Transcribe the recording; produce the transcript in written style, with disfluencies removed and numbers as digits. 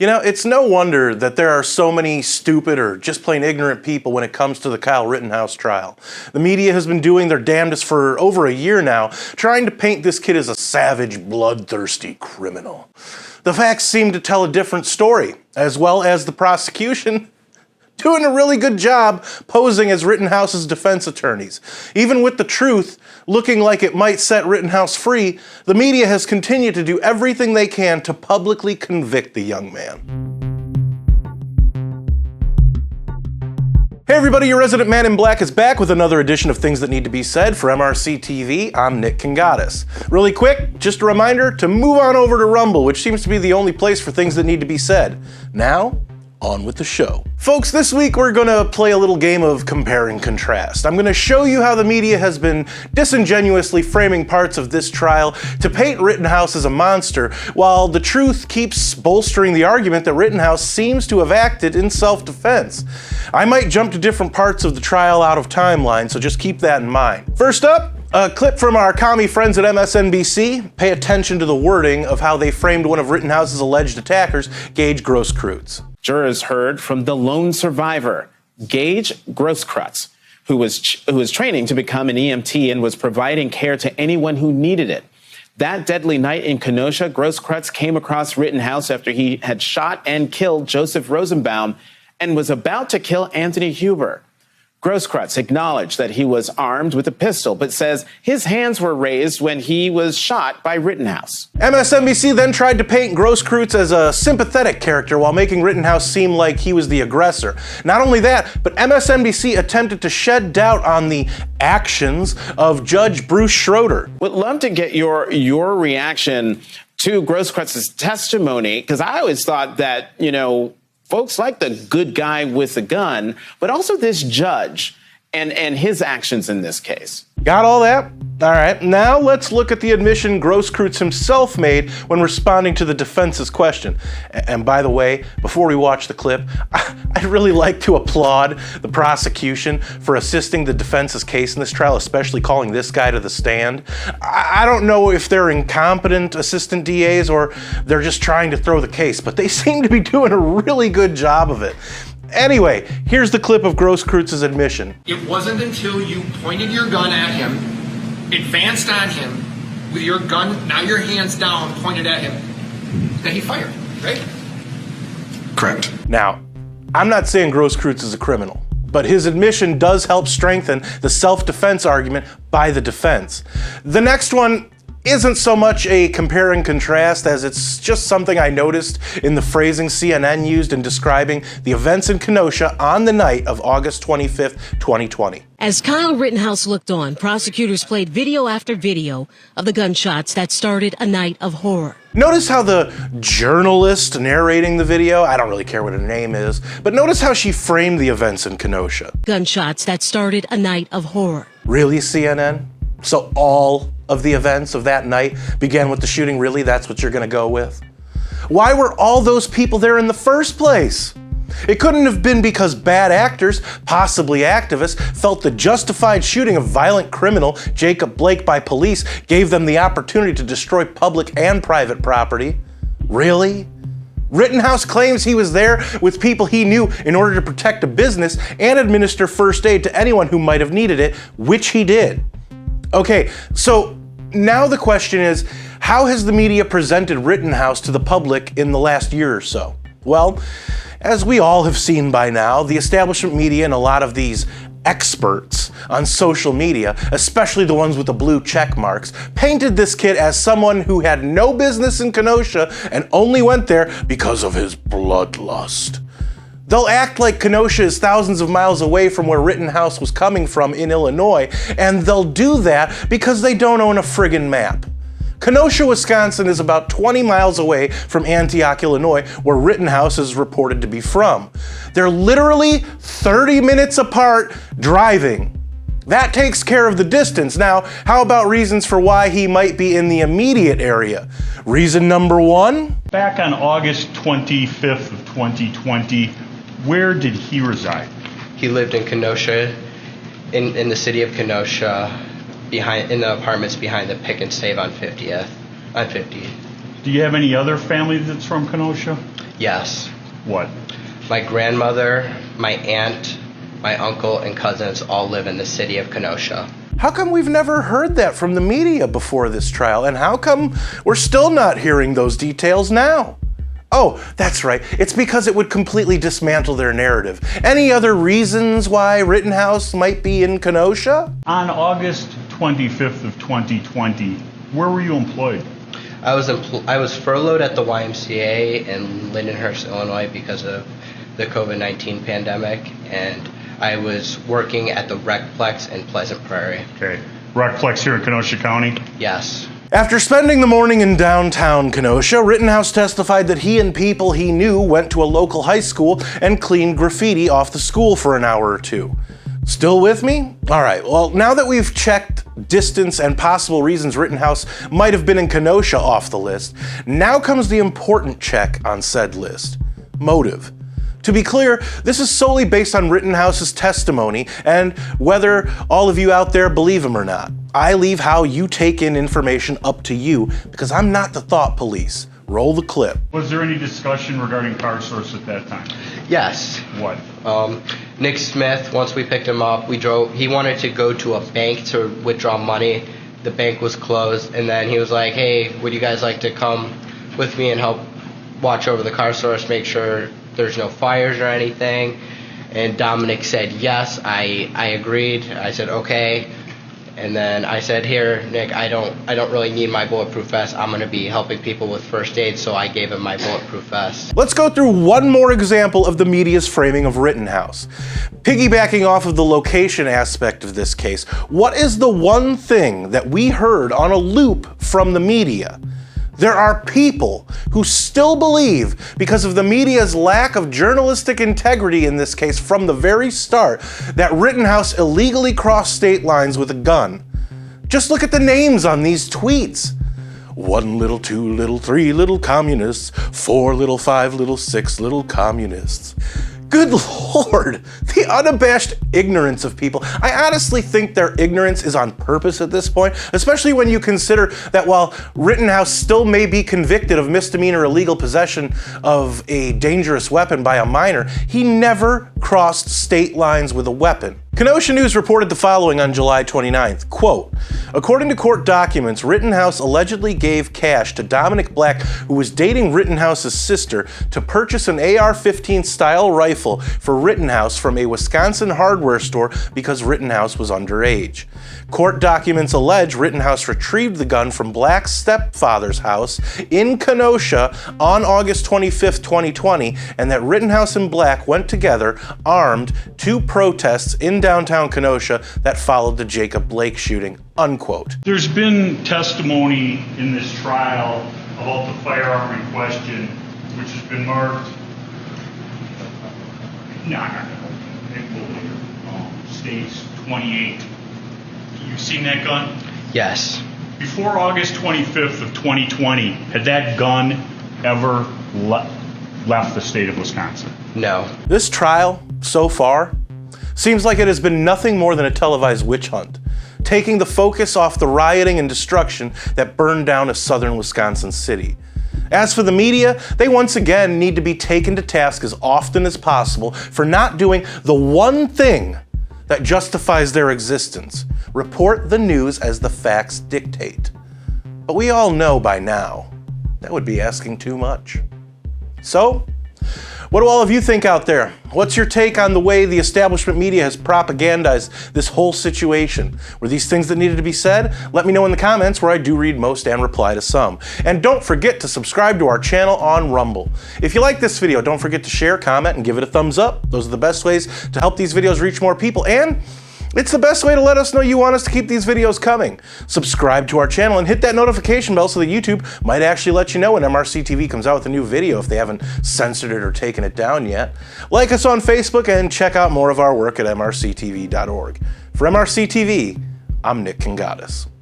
You know, it's no wonder that there are so many stupid or just plain ignorant people when it comes to the Kyle Rittenhouse trial. The media has been doing their damnedest for over a year now, trying to paint this kid as a savage, bloodthirsty criminal. The facts seem to tell a different story, as well as the prosecution doing a really good job posing as Rittenhouse's defense attorneys. Even with the truth looking like it might set Rittenhouse free, the media has continued to do everything they can to publicly convict the young man. Hey everybody, your resident man in black is back with another edition of Things That Need to Be Said for MRC TV. I'm Nick Kangadis. Really quick, just a reminder to move on over to Rumble, which seems to be the only place for things that need to be said. Now, on with the show. Folks, this week we're gonna play a little game of compare and contrast. I'm gonna show you how the media has been disingenuously framing parts of this trial to paint Rittenhouse as a monster, while the truth keeps bolstering the argument that Rittenhouse seems to have acted in self-defense. I might jump to different parts of the trial out of timeline, so just keep that in mind. First up, a clip from our commie friends at MSNBC. Pay attention to the wording of how they framed one of Rittenhouse's alleged attackers, Gage Grosskreutz. Jurors heard from the lone survivor, Gage Grosskreutz, who was training to become an EMT and was providing care to anyone who needed it. That deadly night in Kenosha, Grosskreutz came across Rittenhouse after he had shot and killed Joseph Rosenbaum and was about to kill Anthony Huber. Grosskreutz acknowledged that he was armed with a pistol, but says his hands were raised when he was shot by Rittenhouse. MSNBC then tried to paint Grosskreutz as a sympathetic character while making Rittenhouse seem like he was the aggressor. Not only that, but MSNBC attempted to shed doubt on the actions of Judge Bruce Schroeder. Would love to get your reaction to Grosskreutz's testimony, because I always thought that, folks like the good guy with the gun, but also this judge and his actions in this case. Got all that? All right, now let's look at the admission Grosskreutz himself made when responding to the defense's question. And by the way, before we watch the clip, I'd really like to applaud the prosecution for assisting the defense's case in this trial, especially calling this guy to the stand. I don't know if they're incompetent assistant DAs or they're just trying to throw the case, but they seem to be doing a really good job of it. Anyway, here's the clip of Grosskreutz's admission. It wasn't until you pointed your gun at him, advanced on him, with your gun, now your hands down, pointed at him, that he fired, right? Correct. Now, I'm not saying Grosskreutz is a criminal, but his admission does help strengthen the self-defense argument by the defense. The next one isn't so much a compare and contrast as it's just something I noticed in the phrasing CNN used in describing the events in Kenosha on the night of August 25th, 2020. As Kyle Rittenhouse looked on, prosecutors played video after video of the gunshots that started a night of horror. Notice how the journalist narrating the video, I don't really care what her name is, but notice how she framed the events in Kenosha. Gunshots that started a night of horror. Really, CNN? So all of the events of that night began with the shooting? Really, that's what you're gonna go with? Why were all those people there in the first place? It couldn't have been because bad actors, possibly activists, felt the justified shooting of violent criminal Jacob Blake by police gave them the opportunity to destroy public and private property. Really? Rittenhouse claims he was there with people he knew in order to protect a business and administer first aid to anyone who might have needed it, which he did. Okay, so now the question is, how has the media presented Rittenhouse to the public in the last year or so? Well, as we all have seen by now, the establishment media and a lot of these experts on social media, especially the ones with the blue check marks, painted this kid as someone who had no business in Kenosha and only went there because of his bloodlust. They'll act like Kenosha is thousands of miles away from where Rittenhouse was coming from in Illinois, and they'll do that because they don't own a friggin' map. Kenosha, Wisconsin is about 20 miles away from Antioch, Illinois, where Rittenhouse is reported to be from. They're literally 30 minutes apart driving. That takes care of the distance. Now, how about reasons for why he might be in the immediate area? Reason number one? Back on August 25th of 2020, where did he reside? He lived in Kenosha, in the city of Kenosha, in the apartments behind the Pick and Save on 50th. Do you have any other family that's from Kenosha? Yes. What? My grandmother, my aunt, my uncle, and cousins all live in the city of Kenosha. How come we've never heard that from the media before this trial? And how come we're still not hearing those details now? Oh, that's right. It's because it would completely dismantle their narrative. Any other reasons why Rittenhouse might be in Kenosha? On August 25th of 2020, where were you employed? I was furloughed at the YMCA in Lindenhurst, Illinois because of the COVID-19 pandemic, and I was working at the Recplex in Pleasant Prairie. Okay. Recplex here in Kenosha County? Yes. After spending the morning in downtown Kenosha, Rittenhouse testified that he and people he knew went to a local high school and cleaned graffiti off the school for an hour or two. Still with me? All right, well, now that we've checked distance and possible reasons Rittenhouse might have been in Kenosha off the list, now comes the important check on said list: motive. To be clear, this is solely based on Rittenhouse's testimony and whether all of you out there believe him or not. I leave how you take in information up to you because I'm not the thought police. Roll the clip. Was there any discussion regarding car source at that time? Yes. What? Nick Smith, once we picked him up, he wanted to go to a bank to withdraw money. The bank was closed, and then he was like, hey, would you guys like to come with me and help watch over the car source, make sure there's no fires or anything? And Dominic said yes. I agreed. I said okay. And then I said, here, Nick, I don't really need my bulletproof vest. I'm going to be helping people with first aid, so I gave him my bulletproof vest. Let's go through one more example of the media's framing of Rittenhouse. Piggybacking off of the location aspect of this case, what is the one thing that we heard on a loop from the media? There are people who still believe, because of the media's lack of journalistic integrity in this case from the very start, that Rittenhouse illegally crossed state lines with a gun. Just look at the names on these tweets. 1 little, 2 little, 3 little communists, 4 little, 5 little, 6 little communists. Good Lord, the unabashed ignorance of people. I honestly think their ignorance is on purpose at this point, especially when you consider that while Rittenhouse still may be convicted of misdemeanor illegal possession of a dangerous weapon by a minor, he never crossed state lines with a weapon. Kenosha News reported the following on July 29th, quote, according to court documents, Rittenhouse allegedly gave cash to Dominic Black, who was dating Rittenhouse's sister, to purchase an AR-15 style rifle for Rittenhouse from a Wisconsin hardware store because Rittenhouse was underage. Court documents allege Rittenhouse retrieved the gun from Black's stepfather's house in Kenosha on August 25th, 2020, and that Rittenhouse and Black went together armed to protests in downtown Kenosha that followed the Jacob Blake shooting, unquote. There's been testimony in this trial about the firearm in question, which has been marked, states 28. You've seen that gun? Yes. Before August 25th of 2020, had that gun ever left the state of Wisconsin? No. This trial, so far, seems like it has been nothing more than a televised witch hunt, taking the focus off the rioting and destruction that burned down a southern Wisconsin city. As for the media, they once again need to be taken to task as often as possible for not doing the one thing that justifies their existence: report the news as the facts dictate. But we all know by now that would be asking too much. So, what do all of you think out there? What's your take on the way the establishment media has propagandized this whole situation? Were these things that needed to be said? Let me know in the comments, where I do read most and reply to some. And don't forget to subscribe to our channel on Rumble. If you like this video, don't forget to share, comment, and give it a thumbs up. Those are the best ways to help these videos reach more people, and it's the best way to let us know you want us to keep these videos coming. Subscribe to our channel and hit that notification bell so that YouTube might actually let you know when MRC-TV comes out with a new video if they haven't censored it or taken it down yet. Like us on Facebook and check out more of our work at MRCTV.org. For MRC-TV, I'm Nick Kangadis.